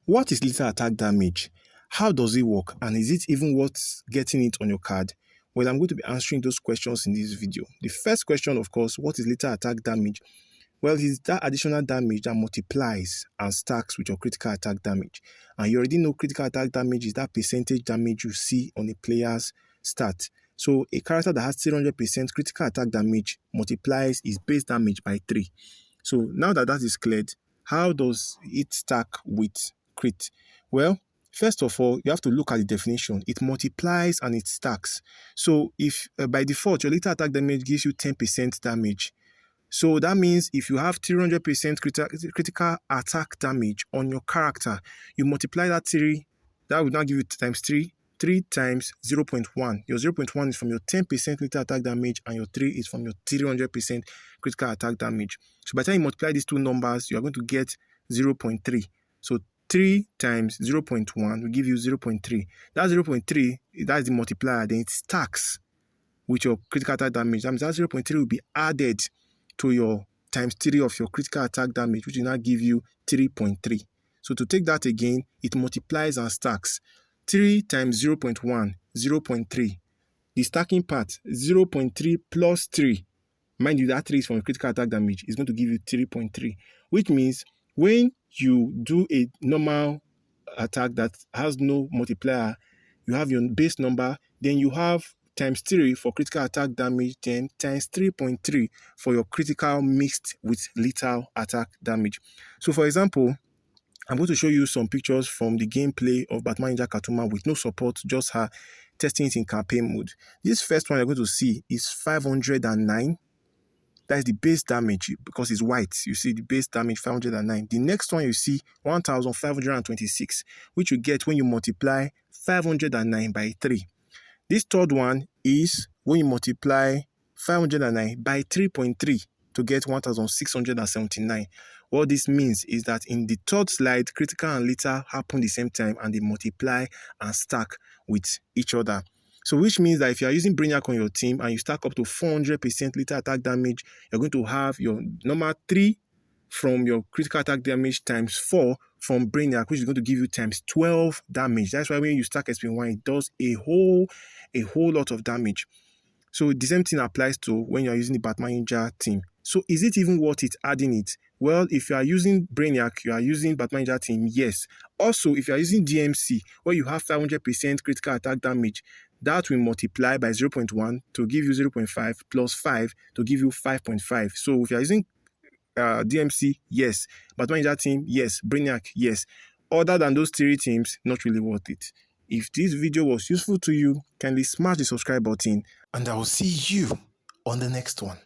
What is lethal attack damage? How does it work? And is it even worth getting it on your card? Well, I'm going to be answering those questions in this video. The first question, of course, what is lethal attack damage? Well, it's that additional damage that multiplies and stacks with your critical attack damage. And you already know critical attack damage is that percentage damage you see on a player's stat. So a character that has 300% critical attack damage multiplies his base damage by 3. So now that is cleared, how does it stack with crit? Well, first of all, you have to look at the definition. It multiplies and it stacks. So if by default, your lethal attack damage gives you 10% damage. So that means if you have 300% critical attack damage on your character, you multiply that 3, that would now give you times 3. 3 times 0.1. Your 0.1 is from your 10% critical attack damage and your 3 is from your 300% critical attack damage. So by the time you multiply these two numbers, you are going to get 0.3. So 3 times 0.1 will give you 0.3. That 0.3, that's the multiplier. Then it stacks with your critical attack damage. That means that 0.3 will be added to your times 3 of your critical attack damage, which will now give you 3.3. So to take that again, it multiplies and stacks. 3 times 0.1, 0.3. The stacking part, 0.3 plus 3. Mind you, that 3 is from critical attack damage. It's going to give you 3.3. Which means when you do a normal attack that has no multiplier, you have your base number, then you have times 3 for critical attack damage, then times 3.3 for your critical mixed with lethal attack damage. So for example, I'm going to show you some pictures from the gameplay of Batman Ninja Katuma with no support, just her testing it in campaign mode. This first one you're going to see is 509. That is the base damage because it's white. You see the base damage 509. The next one you see 1526, which you get when you multiply 509 by 3. This third one is when you multiply 509 by 3.3 to get 1679. What this means is that in the third slide, critical and lethal happen the same time and they multiply and stack with each other. So which means that if you are using Brainiac on your team and you stack up to 400% lethal attack damage, you're going to have your number 3 from your critical attack damage times 4 from Brainiac, which is going to give you times 12 damage. That's why when you stack SP1, it does a whole lot of damage. So the same thing applies to when you're using the Batman Ninja team. So is it even worth it adding it? Well, if you are using Brainiac, you are using Batman Ninja team, yes. Also, if you are using DMC, where you have 500% critical attack damage, that will multiply by 0.1 to give you 0.5 plus 5 to give you 5.5. So if you are using DMC, yes. Batman Ninja team, yes. Brainiac, yes. Other than those 3 teams, not really worth it. If this video was useful to you, kindly smash the subscribe button and I will see you on the next one.